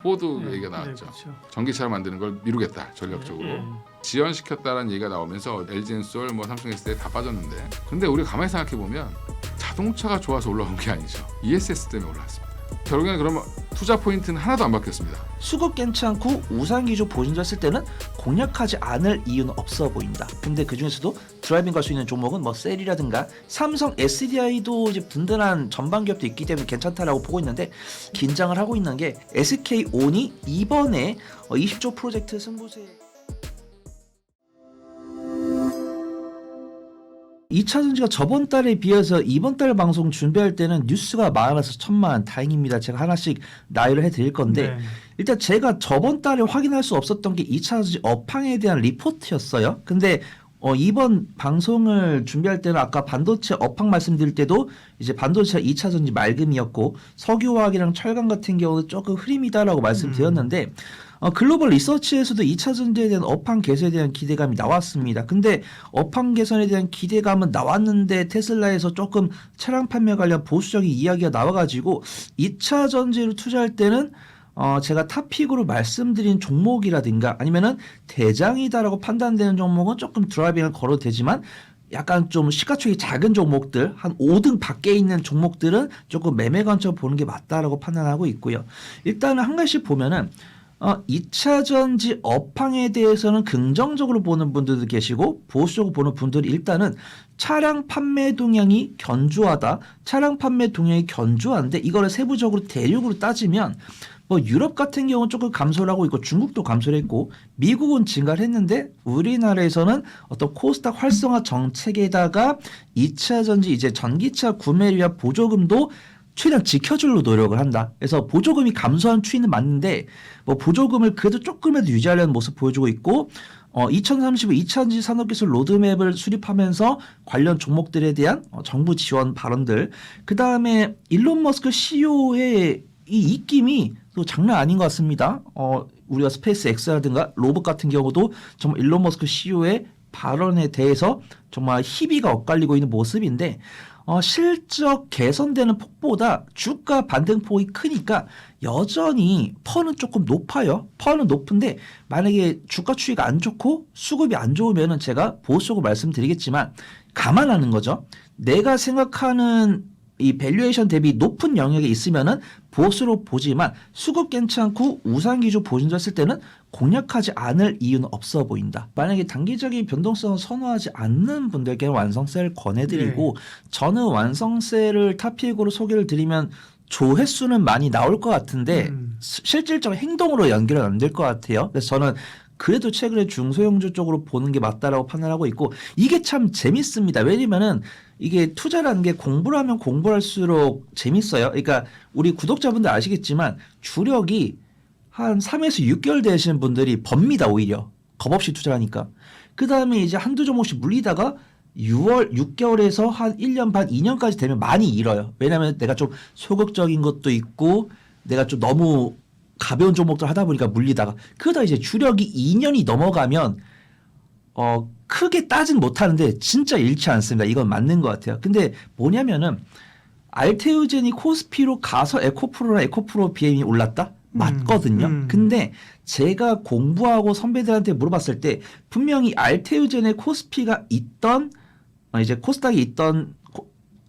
포드 네, 얘기가 나왔죠. 네, 그렇죠. 전기차를 만드는 걸 미루겠다 전략적으로. 네. 지연시켰다는 얘기가 나오면서 LG엔솔, 뭐 삼성 S에 다 빠졌는데, 근데 우리 가만히 생각해 보면 자동차가 좋아서 올라온 게 아니죠. ESS 때문에 올라왔습니다. 결국에는 그러면 투자 포인트는 하나도 안 바뀌었습니다. 수급 괜찮고 우상기조 보증됐을 때는 공략하지 않을 이유는 없어 보인다. 근데 그 중에서도 드라이빙 갈 수 있는 종목은 뭐 셀이라든가 삼성 SDI도 이제 든든한 전방 기업도 있기 때문에 괜찮다라고 보고 있는데, 긴장을 하고 있는 게 SK온이 이번에 20조 프로젝트 승부세 2차전지가 저번 달에 비해서 이번 달 방송 준비할 때는 뉴스가 많아서 천만 다행입니다. 제가 하나씩 나열을 해드릴 건데, 네. 일단 제가 저번 달에 확인할 수 없었던 게 2차전지 업황에 대한 리포트였어요. 근데 이번 방송을 준비할 때는 아까 반도체 업황 말씀드릴 때도 이제 반도체가 2차전지 맑음이었고 석유화학이랑 철강 같은 경우는 조금 흐림이다라고 말씀드렸는데, 글로벌 리서치에서도 2차 전지에 대한 업황 개선에 대한 기대감이 나왔습니다. 근데 업황 개선에 대한 기대감은 나왔는데 테슬라에서 조금 차량 판매 관련 보수적인 이야기가 나와가지고 2차 전지를 투자할 때는 제가 탑픽으로 말씀드린 종목이라든가 아니면은 대장이다라고 판단되는 종목은 조금 드라이빙을 걸어도 되지만, 약간 좀 시가총액이 작은 종목들 한 5등 밖에 있는 종목들은 조금 매매 관점 보는 게 맞다라고 판단하고 있고요. 일단은 한 가지씩 보면은 2차 전지 업황에 대해서는 긍정적으로 보는 분들도 계시고 보수적으로 보는 분들이, 일단은 차량 판매 동향이 견조하다. 차량 판매 동향이 견조한데 이거를 세부적으로 대륙으로 따지면 뭐 유럽 같은 경우는 조금 감소를 하고 있고 중국도 감소를 했고 미국은 증가를 했는데, 우리나라에서는 어떤 코스닥 활성화 정책에다가 2차 전지 이제 전기차 구매를 위한 보조금도 최대한 지켜주려 노력을 한다. 그래서 보조금이 감소한 추이는 맞는데 뭐 보조금을 그래도 조금이라도 유지하려는 모습 보여주고 있고, 2035 2차전지 산업기술 로드맵을 수립하면서 관련 종목들에 대한 정부 지원 발언들, 그 다음에 일론 머스크 CEO의 이 입김이 또 장난 아닌 것 같습니다. 우리가 스페이스 X라든가 로봇 같은 경우도 정말 일론 머스크 CEO의 발언에 대해서 정말 희비가 엇갈리고 있는 모습인데, 실적 개선되는 폭보다 주가 반등폭이 크니까 여전히 펀은 조금 높아요. 펀은 높은데 만약에 주가 추이가 안 좋고 수급이 안 좋으면은 제가 보수적으로 말씀드리겠지만 감안하는 거죠. 내가 생각하는 이 밸류에이션 대비 높은 영역에 있으면은 보수로 보지만 수급 괜찮고 우상기조 보증됐을 때는 공략하지 않을 이유는 없어 보인다. 만약에 단기적인 변동성을 선호하지 않는 분들께는 완성세를 권해드리고, 저는 완성세를 탑픽으로 소개를 드리면 조회수는 많이 나올 것 같은데 실질적 행동으로 연결은 안 될 것 같아요. 그래서 저는 그래도 최근에 중소형주 쪽으로 보는 게 맞다라고 판단하고 있고, 이게 참 재밌습니다. 왜냐면은 이게 투자라는 게 공부를 하면 공부할수록 재밌어요. 그러니까 우리 구독자분들 아시겠지만 주력이 한 3에서 6개월 되시는 분들이 법니다. 오히려 겁없이 투자하니까. 그 다음에 이제 한두 종목씩 물리다가 6개월에서 한 1년 반 2년까지 되면 많이 잃어요. 왜냐하면 내가 좀 소극적인 것도 있고 내가 좀 너무 가벼운 종목들 하다 보니까 물리다가, 그러다 이제 주력이 2년이 넘어가면 크게 따진 못하는데 진짜 잃지 않습니다. 이건 맞는 것 같아요. 근데 뭐냐면은 알테우젠이 코스피로 가서 에코프로랑 에코프로 BM이 올랐다? 맞거든요. 근데 제가 공부하고 선배들한테 물어봤을 때 분명히 알테우젠의 코스피가 있던 이제 코스닥이 있던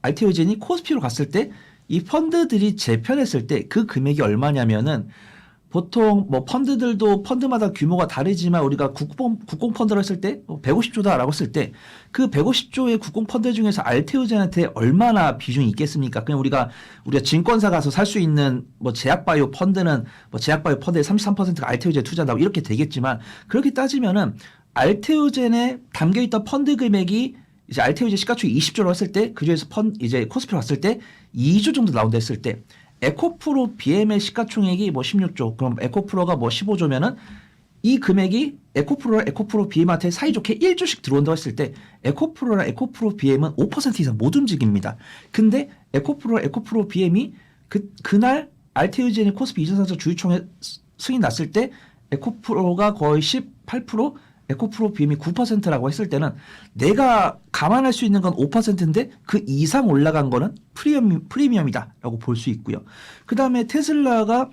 알테우젠이 코스피로 갔을 때 이 펀드들이 재편했을 때 그 금액이 얼마냐면은, 보통 뭐 펀드들도 펀드마다 규모가 다르지만 우리가 국공 펀드를 했을 때 150조다라고 했을 때 그 150조의 국공 펀드 중에서 알테우젠한테 얼마나 비중이 있겠습니까? 그냥 우리가 증권사 가서 살 수 있는 뭐 제약바이오 펀드는 뭐 제약바이오 펀드의 33%가 알테우젠에 투자한다고 이렇게 되겠지만, 그렇게 따지면은 알테우젠에 담겨 있던 펀드 금액이 이제 알테우젠 시가총액 20조로 했을 때 그중에서 이제 코스피로 갔을 때 2조 정도 나온다 했을 때, 에코프로 BM의 시가총액이 뭐 16조, 그럼 에코프로가 뭐 15조면은 이 금액이 에코프로랑 에코프로 BM한테 사이좋게 1조씩 들어온다고 했을 때 에코프로랑 에코프로 BM은 5% 이상 못 움직입니다. 근데 에코프로랑 에코프로 BM이 그날 알테우젠이 코스피 2400 주주총회 승인 났을 때 에코프로가 거의 18%, 에코프로 BM이 9%라고 했을 때는 내가 감안할 수 있는 건 5%인데 그 이상 올라간 거는 프리미엄이다라고 볼 수 있고요. 그 다음에 테슬라가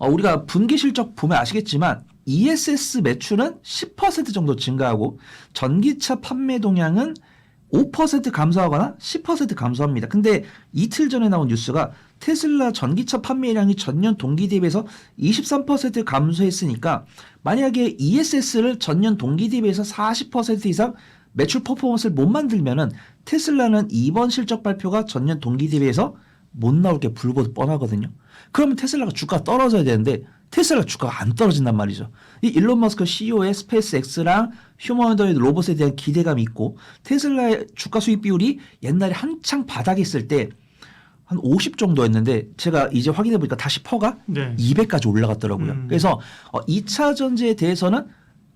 우리가 분기 실적 보면 아시겠지만 ESS 매출은 10% 정도 증가하고 전기차 판매 동향은 5% 감소하거나 10% 감소합니다. 근데 이틀 전에 나온 뉴스가 테슬라 전기차 판매량이 전년 동기 대비해서 23% 감소했으니까 만약에 ESS를 전년 동기 대비해서 40% 이상 매출 퍼포먼스를 못 만들면은 테슬라는 이번 실적 발표가 전년 동기 대비해서 못 나올 게 불보듯 뻔하거든요. 그러면 테슬라가 주가가 떨어져야 되는데 테슬라 주가가 안 떨어진단 말이죠. 이 일론 머스크 CEO의 스페이스X랑 휴머노이드 로봇에 대한 기대감이 있고 테슬라의 주가 수익 비율이 옛날에 한창 바닥에 있을 때 한 50 정도였는데 제가 이제 확인해 보니까 다시 퍼가 네. 200까지 올라갔더라고요. 그래서 2차 전지에 대해서는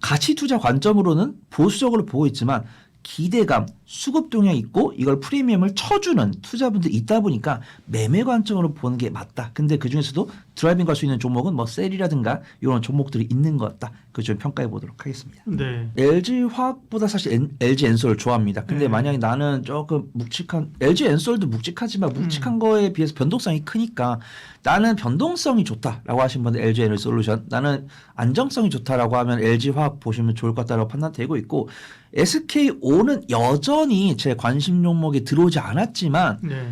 가치 투자 관점으로는 보수적으로 보고 있지만 기대감, 수급 동향이 있고 이걸 프리미엄을 쳐주는 투자분들이 있다 보니까 매매 관점으로 보는 게 맞다. 근데 그중에서도 드라이빙 갈 수 있는 종목은 뭐 셀이라든가 이런 종목들이 있는 것 같다. 그 좀 평가해 보도록 하겠습니다. 네. LG 화학보다 사실 LG 엔솔 좋아합니다. 근데 네. 만약에 나는 조금 묵직한 LG 엔솔도 묵직하지만 묵직한 거에 비해서 변동성이 크니까 나는 변동성이 좋다라고 하신 분들 LG 에너지 솔루션, 나는 안정성이 좋다라고 하면 LG 화학 보시면 좋을 것 같다라고 판단되고 있고 SKO는 여전히 제 관심 종목에 들어오지 않았지만 네.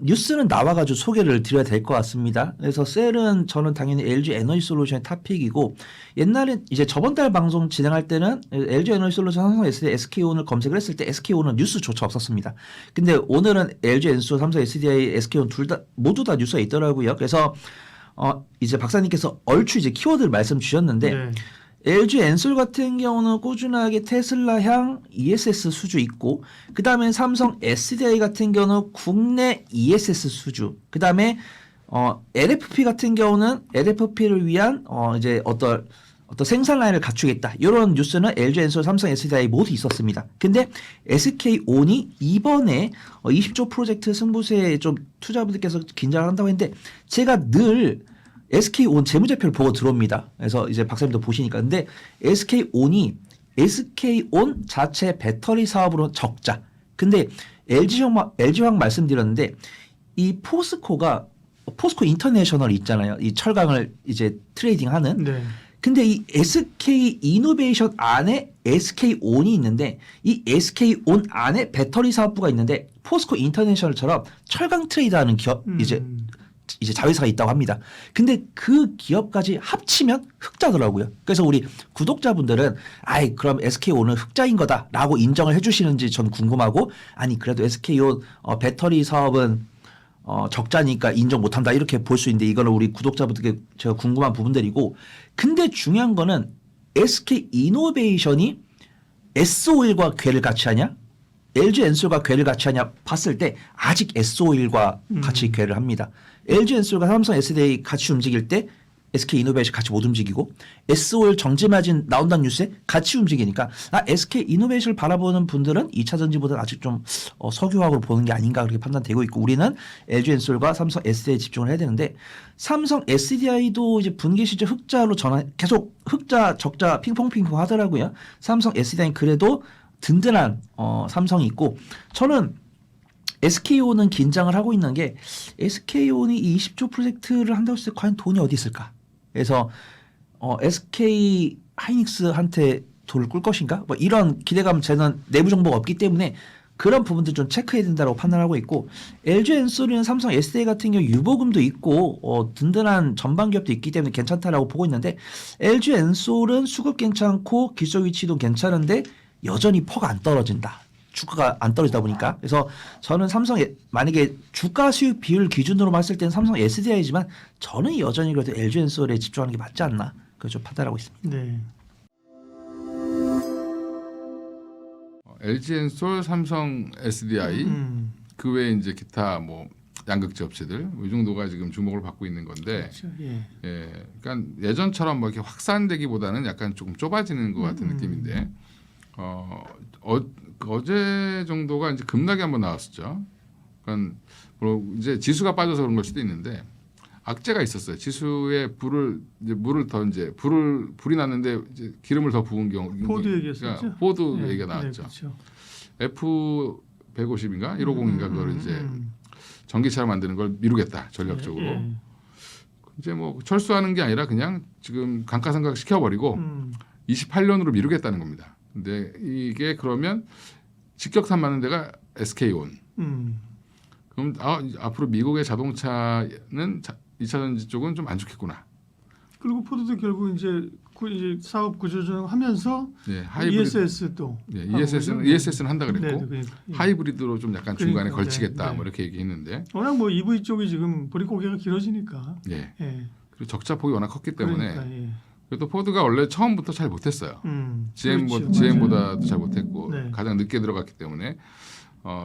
뉴스는 나와가지고 소개를 드려야 될 것 같습니다. 그래서 셀은 저는 당연히 LG 에너지 솔루션의 탑픽이고 옛날에 이제 저번 달 방송 진행할 때는 LG 에너지 솔루션 삼성 SDI SK온을 검색을 했을 때 SK온은 뉴스조차 없었습니다. 근데 오늘은 LG 엔솔 삼성 SDI SK온 둘 다 모두 다 뉴스가 있더라고요. 그래서 이제 박사님께서 얼추 이제 키워드를 말씀 주셨는데 네. LG 엔솔 같은 경우는 꾸준하게 테슬라향 ESS 수주 있고 그 다음에 삼성 SDI 같은 경우는 국내 ESS 수주 그 다음에 LFP 같은 경우는 LFP를 위한 이제 어떤 생산 라인을 갖추겠다 이런 뉴스는 LG 엔솔 삼성 SDI 모두 있었습니다. 근데 SK온이 이번에 20조 프로젝트 승부수에 좀 투자분들께서 긴장을 한다고 했는데 제가 늘 SK온 재무제표를 보고 들어옵니다. 그래서 이제 박사님도 보시니까. 근데 SK온 자체 배터리 사업으로 적자. 근데 LG화학 말씀드렸는데 이 포스코 인터내셔널 있잖아요. 이 철강을 이제 트레이딩 하는. 네. 근데 이 SK 이노베이션 안에 SK온이 있는데 이 SK온 안에 배터리 사업부가 있는데 포스코 인터내셔널처럼 철강 트레이드하는 기업 이제 자회사가 있다고 합니다. 근데 그 기업까지 합치면 흑자더라고요. 그래서 우리 구독자분들은 그럼 SK온은 흑자인 거다라고 인정을 해주시는지 전 궁금하고 아니 그래도 SK온 배터리 사업은 적자니까 인정 못한다 이렇게 볼 수 있는데 이거는 우리 구독자분들께 제가 궁금한 부분들이고 근데 중요한 거는 SK 이노베이션이 S-오일과 궤를 같이 하냐? LG 엔솔과 궤를 같이 하냐 봤을 때 아직 S-오일과 같이 궤를 합니다. LG 엔솔과 삼성 SDI 같이 움직일 때 SK 이노베이션 같이 못 움직이고 S-오일 정지 마진 나온다는 뉴스에 같이 움직이니까 SK 이노베이션을 바라보는 분들은 2차 전지보다는 아직 좀 석유화학으로 보는 게 아닌가 그렇게 판단되고 있고 우리는 LG 엔솔과 삼성 SDI에 집중을 해야 되는데 삼성 SDI도 이제 분기 실적 흑자로 계속 흑자 적자 핑퐁핑퐁 하더라고요. 삼성 SDI는 그래도 든든한 삼성이 있고 저는 SK온은 긴장을 하고 있는 게 SK온이 20조 프로젝트를 한다고 했을 때 과연 돈이 어디 있을까? 그래서 SK 하이닉스한테 돈을 꿀 것인가? 뭐 이런 기대감 저는 내부 정보가 없기 때문에 그런 부분들 좀 체크해야 된다고 판단하고 있고 LG 엔솔이나 삼성 SDI 같은 경우 유보금도 있고 든든한 전방 기업도 있기 때문에 괜찮다라고 보고 있는데 LG 엔솔은 수급 괜찮고 기술 위치도 괜찮은데 여전히 퍼가 안 떨어진다. 주가가 안 떨어지다 보니까. 그래서 저는 만약에 주가 수익 비율 기준으로 봤을 때는 삼성 SDI지만 저는 여전히 그래도 LG 엔솔에 집중하는 게 맞지 않나. 그걸 좀 판단하고 있습니다. 네. LG 엔솔, 삼성 SDI 그 외에 이제 기타 뭐 양극재 업체들 이 정도가 지금 주목을 받고 있는 건데, 그렇죠. 예. 그러니까 예전처럼 뭐 이렇게 확산되기보다는 약간 조금 좁아지는 것 같은 느낌인데, 어제 정도가 이제 급락이 한번 나왔었죠. 그러니까 뭐 이제 지수가 빠져서 그런 걸 수도 있는데 악재가 있었어요. 지수에 불이 났는데 이제 기름을 더 부은 경우. 포드 얘기했었죠. 그러니까 포드 얘기가 나왔죠. 네, 그렇죠. F150인가 150인가 그걸 이제 전기차를 만드는 걸 미루겠다 전략적으로. 이제 뭐 철수하는 게 아니라 그냥 지금 감가상각 시켜버리고 28년으로 미루겠다는 겁니다. 근데 이게 그러면 직격탄 맞는 데가 SK온. 그럼 앞으로 미국의 자동차는 2차 전지 쪽은 좀 안 좋겠구나. 그리고 포드도 결국 이제 사업 구조조정하면서 예, ESS도 ESS는 한다 그랬고 네, 그러니까. 하이브리드로 좀 약간 중간에 그러니까, 걸치겠다 네. 뭐 이렇게 얘기했는데 워낙 뭐 EV 쪽이 지금 보릿고개가 길어지니까. 예. 예. 그리고 적자 폭이 워낙 컸기 때문에 그러니까, 예. 그래도 포드가 원래 처음부터 잘 못했어요. 그렇죠. GM보다도 잘 못했고 네. 가장 늦게 들어갔기 때문에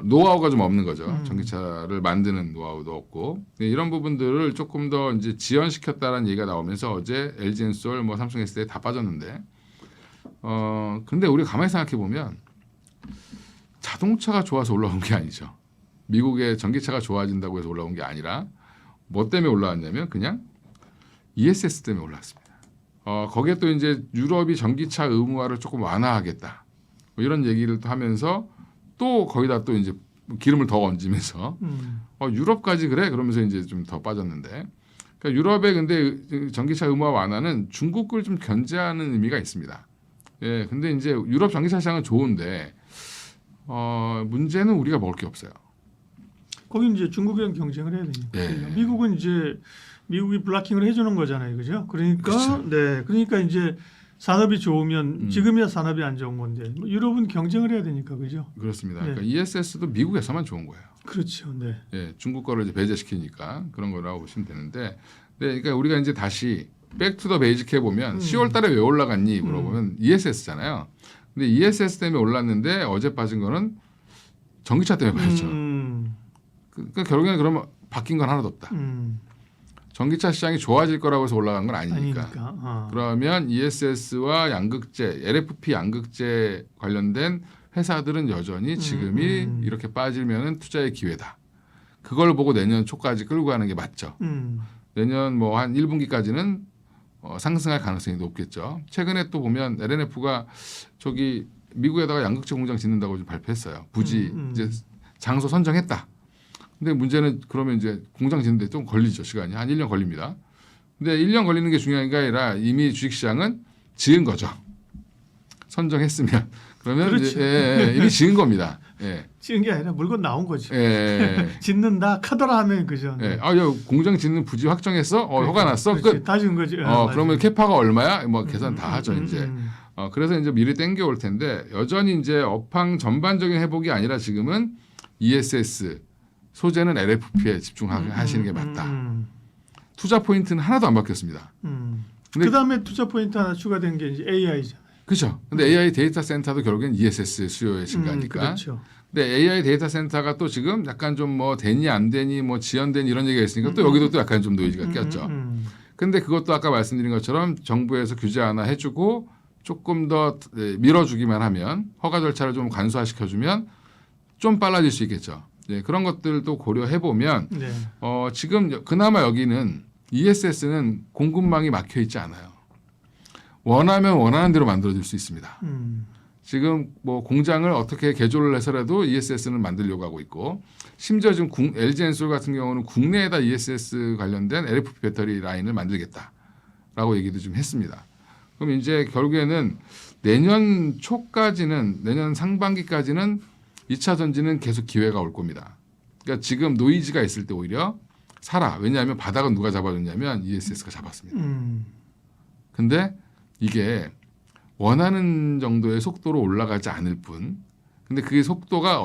노하우가 좀 없는 거죠. 전기차를 만드는 노하우도 없고 이런 부분들을 조금 더 이제 지연시켰다는 얘기가 나오면서 어제 LG엔솔, 뭐 삼성 SDI 다 빠졌는데 근데 우리 가만히 생각해 보면 자동차가 좋아서 올라온 게 아니죠. 미국의 전기차가 좋아진다고 해서 올라온 게 아니라 뭐 때문에 올라왔냐면 그냥 ESS 때문에 올라왔습니다. 거기에 또 이제 유럽이 전기차 의무화를 조금 완화하겠다. 뭐 이런 얘기를 또 하면서 또 거기다 또 이제 기름을 더 얹으면서 유럽까지 그래? 그러면서 이제 좀 더 빠졌는데 그러니까 유럽의 근데 전기차 의무화 완화는 중국을 좀 견제하는 의미가 있습니다. 예, 근데 이제 유럽 전기차 시장은 좋은데 문제는 우리가 먹을 게 없어요. 거기 이제 중국이랑 경쟁을 해야 되니까. 예. 미국은 이제 미국이 블락킹을 해주는 거잖아요, 그죠? 그러니까 그렇죠. 네, 그러니까 이제 산업이 좋으면 지금이야 산업이 안 좋은 건데 뭐 유럽은 경쟁을 해야 되니까, 그죠? 그렇습니다. 네. 그러니까 ESS도 미국에서만 좋은 거예요. 그렇죠, 네. 예, 중국 거를 이제 배제시키니까 그런 거라고 보시면 되는데, 네, 그러니까 우리가 이제 다시 백투더 베이직 해보면 10월달에 왜 올라갔니 물어보면 ESS잖아요. 근데 ESS 때문에 올랐는데 어제 빠진 거는 전기차 때문에 빠졌죠. 그러니까 결국에는 그러면 바뀐 건 하나도 없다. 전기차 시장이 좋아질 거라고 해서 올라간 건 아니니까. 그러면 ESS와 양극재, LFP 양극재 관련된 회사들은 여전히 지금이 이렇게 빠지면은 투자의 기회다. 그걸 보고 내년 초까지 끌고 가는 게 맞죠. 내년 뭐 한 1분기까지는 상승할 가능성이 높겠죠. 최근에 또 보면 LNF가 저기 미국에다가 양극재 공장 짓는다고 좀 발표했어요. 부지 이제 장소 선정했다. 근데 문제는 그러면 이제 공장 짓는데 좀 걸리죠. 시간이 한 1년 걸립니다. 근데 1년 걸리는 게 중요한 게 아니라 이미 주식시장은 지은 거죠. 선정했으면 그러면 그렇죠. 이제 이미 지은 겁니다. 예. 지은 게 아니라 물건 나온 거지. 예. 짓는다 카더라 하면 그죠. 예. 공장 짓는 부지 확정했어? 허가 났어? 끝. 다 지은 거지. 그러면 캐파가 얼마야? 뭐 계산 다 하죠 이제. 그래서 이제 미리 땡겨 올 텐데 여전히 이제 업황 전반적인 회복이 아니라 지금은 ESS 소재는 LFP에 집중하시는 게 맞다. 투자 포인트는 하나도 안 바뀌었습니다. 그 다음에 투자 포인트 하나 추가된 게 이제 AI잖아요. 그렇죠. 근데 AI 데이터 센터도 결국엔 ESS 수요의 증가니까. 그렇죠. 근데 AI 데이터 센터가 또 지금 약간 좀 뭐 되니 안 되니 뭐 지연되니 이런 얘기가 있으니까 또 여기도 또 약간 좀 노이즈가 꼈죠. 근데 그것도 아까 말씀드린 것처럼 정부에서 규제 하나 해주고 조금 더 밀어주기만 하면 허가 절차를 좀 간소화시켜주면 좀 빨라질 수 있겠죠. 네, 그런 것들도 고려해 보면 네. 지금 그나마 여기는 ESS는 공급망이 막혀 있지 않아요. 원하면 원하는 대로 만들어질 수 있습니다. 지금 뭐 공장을 어떻게 개조를 해서라도 ESS는 만들려고 하고 있고 심지어 지금 LG엔솔 같은 경우는 국내에다 ESS 관련된 LFP 배터리 라인을 만들겠다라고 얘기도 좀 했습니다. 그럼 이제 결국에는 내년 초까지는 내년 상반기까지는 2차 전지는 계속 기회가 올 겁니다. 그러니까 지금 노이즈가 있을 때 오히려 사라. 왜냐하면 바닥은 누가 잡아줬냐면 ESS가 잡았습니다. 근데 이게 원하는 정도의 속도로 올라가지 않을 뿐. 근데 그게 속도가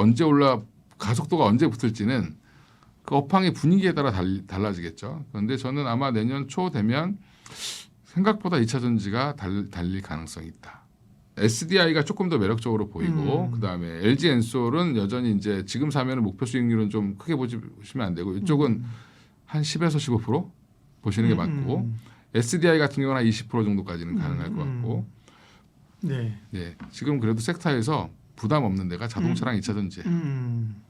가속도가 언제 붙을지는 그 업황의 분위기에 따라 달라지겠죠. 그런데 저는 아마 내년 초 되면 생각보다 2차 전지가 달릴 가능성이 있다. SDI가 조금 더 매력적으로 보이고 그다음에 LG엔솔은 여전히 이제 지금 사면은 목표 수익률은 좀 크게 보시면 안 되고 이쪽은 한 10에서 15% 보시는 게 맞고 SDI 같은 경우는 한 20% 정도까지는 가능할 것 같고 네. 네, 지금 그래도 섹터에서 부담 없는 데가 자동차랑 2차 전지예요.